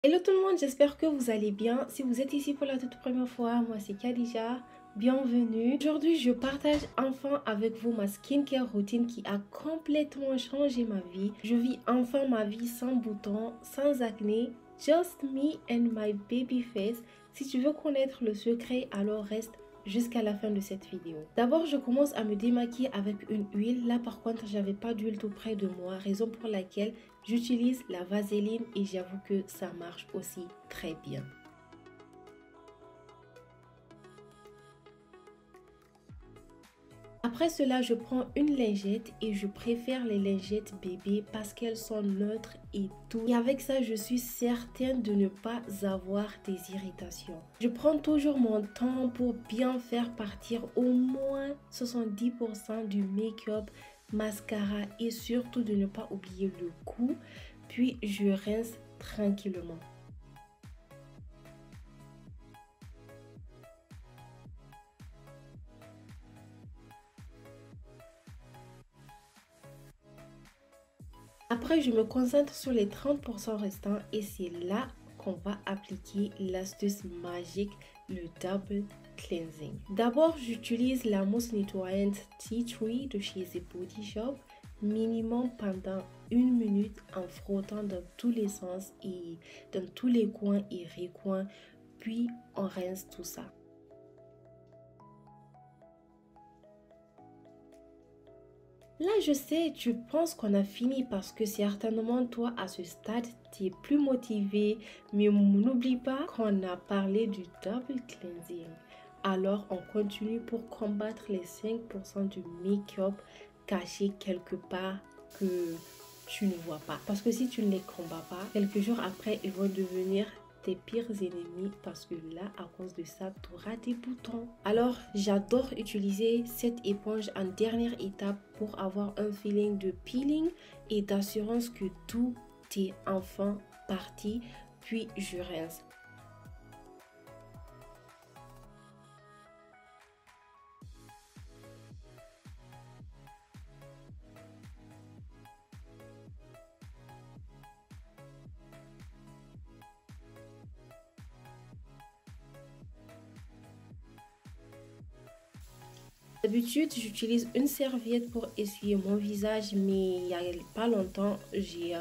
Hello tout le monde, j'espère que vous allez bien. Si vous êtes ici pour la toute première fois, moi c'est Khadija. Bienvenue. Aujourd'hui, je partage enfin avec vous ma skincare routine qui a complètement changé ma vie. Je vis enfin ma vie sans boutons, sans acné, just me and my baby face. Si tu veux connaître le secret, alors reste jusqu'à la fin de cette vidéo. D'abord, je commence à me démaquiller avec une huile. Là, par contre, j'avais pas d'huile tout près de moi, raison pour laquelle j'utilise la vaseline et j'avoue que ça marche aussi très bien. Après cela, je prends une lingette et je préfère les lingettes bébé parce qu'elles sont neutres et douces. Et avec ça, je suis certaine de ne pas avoir des irritations. Je prends toujours mon temps pour bien faire partir au moins 70% du make-up, mascara et surtout de ne pas oublier le cou. Puis je rince tranquillement. Après, je me concentre sur les 30% restants et c'est là qu'on va appliquer l'astuce magique, le double cleansing. D'abord, j'utilise la mousse nettoyante Tea Tree de chez The Body Shop, minimum pendant 1 minute en frottant dans tous les sens et dans tous les coins et recoins, puis on rince tout ça. Là, je sais, tu penses qu'on a fini parce que certainement, toi, à ce stade, tu es plus motivé. Mais n'oublie pas qu'on a parlé du double cleansing. Alors, on continue pour combattre les 5% du make-up caché quelque part que tu ne vois pas. Parce que si tu ne les combats pas, quelques jours après, ils vont devenir tes pires ennemis parce que là, à cause de ça, tu auras des boutons. Alors, j'adore utiliser cette éponge en dernière étape pour avoir un feeling de peeling et d'assurance que tout est enfin parti. Puis, je rince. D'habitude, j'utilise une serviette pour essuyer mon visage, mais il n'y a pas longtemps, j'ai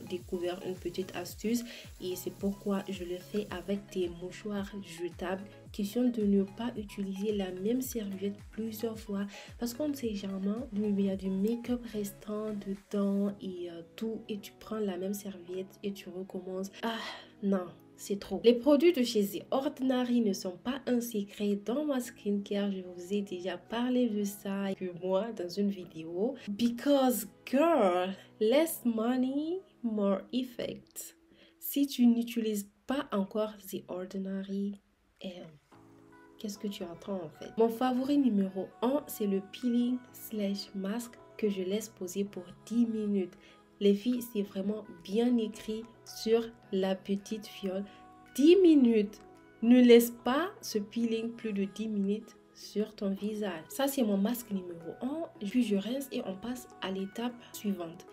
découvert une petite astuce et c'est pourquoi je le fais avec des mouchoirs jetables. Question de ne pas utiliser la même serviette plusieurs fois parce qu'on ne sait jamais, il y a du make-up restant dedans et tout et tu prends la même serviette et tu recommences. Ah non! C'est trop. Les produits de chez The Ordinary ne sont pas un secret dans ma skincare. Je vous ai déjà parlé de ça que moi dans une vidéo. Because girl, less money, more effect. Si tu n'utilises pas encore The Ordinary, qu'est-ce que tu attends en fait? Mon favori numéro 1, c'est le peeling slash masque que je laisse poser pour 10 minutes. Les filles, c'est vraiment bien écrit sur la petite fiole. 10 minutes. Ne laisse pas ce peeling plus de 10 minutes sur ton visage. Ça, c'est mon masque numéro 1. Puis je rince et on passe à l'étape suivante.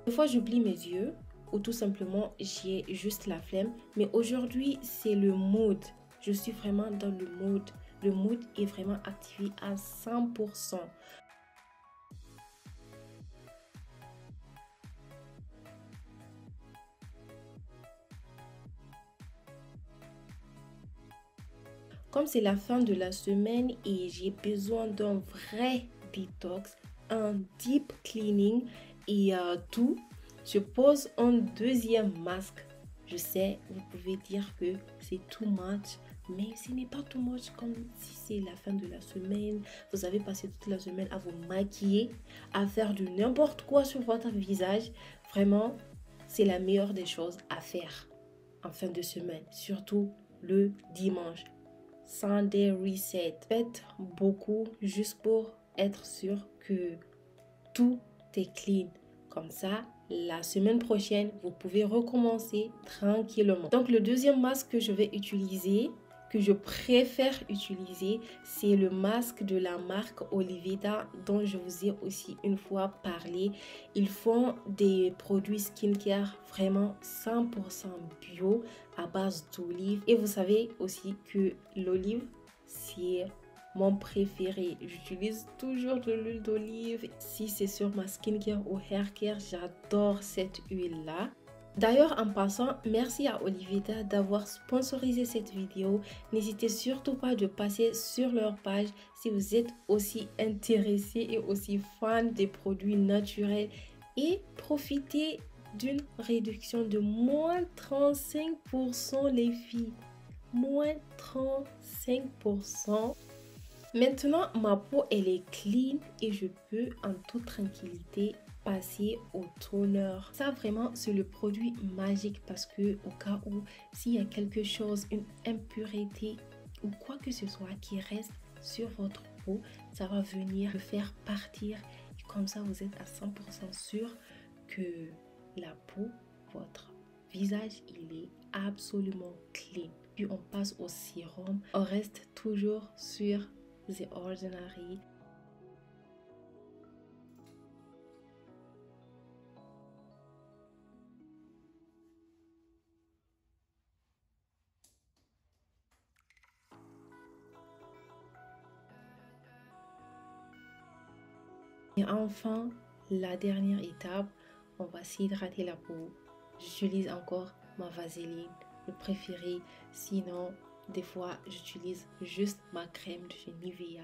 Des fois, j'oublie mes yeux ou tout simplement, j'ai juste la flemme. Mais aujourd'hui, c'est le mood. Je suis vraiment dans le mood. Le mood est vraiment activé à 100%. Comme c'est la fin de la semaine et j'ai besoin d'un vrai détox, un deep cleaning et tout, je pose un deuxième masque. Je sais, vous pouvez dire que c'est too much, mais ce n'est pas too much comme si c'est la fin de la semaine. Vous avez passé toute la semaine à vous maquiller, à faire de n'importe quoi sur votre visage. Vraiment, c'est la meilleure des choses à faire en fin de semaine, surtout le dimanche. Sunday reset. Faites beaucoup juste pour être sûr que tout est clean. Comme ça, la semaine prochaine, vous pouvez recommencer tranquillement. Donc le deuxième masque que je vais utiliser, que je préfère utiliser, c'est le masque de la marque Oliveda dont je vous ai aussi une fois parlé. Ils font des produits skincare vraiment 100% bio à base d'olive. Et vous savez aussi que l'olive, c'est mon préféré. J'utilise toujours de l'huile d'olive. Si c'est sur ma skincare ou hair care, j'adore cette huile-là. D'ailleurs, en passant, merci à Oliveda d'avoir sponsorisé cette vidéo. N'hésitez surtout pas de passer sur leur page si vous êtes aussi intéressé et aussi fan des produits naturels et profitez d'une réduction de moins 35% les filles. Moins 35%. Maintenant, ma peau, elle est clean et je peux en toute tranquillité passer au toner. Ça vraiment, c'est le produit magique parce que au cas où s'il y a quelque chose, une impureté ou quoi que ce soit qui reste sur votre peau, ça va venir le faire partir. Et comme ça, vous êtes à 100% sûr que la peau, votre visage, il est absolument clean. Puis on passe au sérum. On reste toujours sur The Ordinary. Et enfin, la dernière étape, on va s'hydrater la peau. J'utilise encore ma vaseline, le préféré. Sinon, des fois, j'utilise juste ma crème de chez Nivea.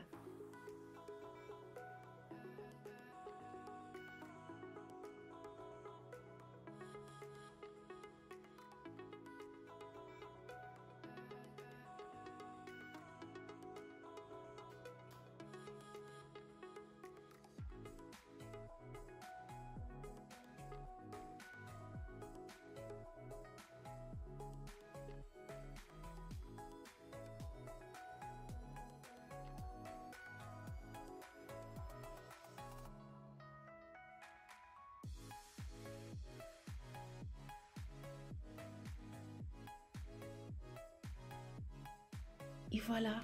Et voilà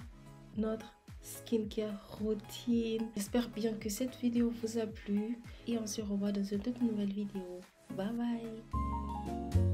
notre skincare routine. J'espère bien que cette vidéo vous a plu et on se revoit dans une toute nouvelle vidéo. Bye bye.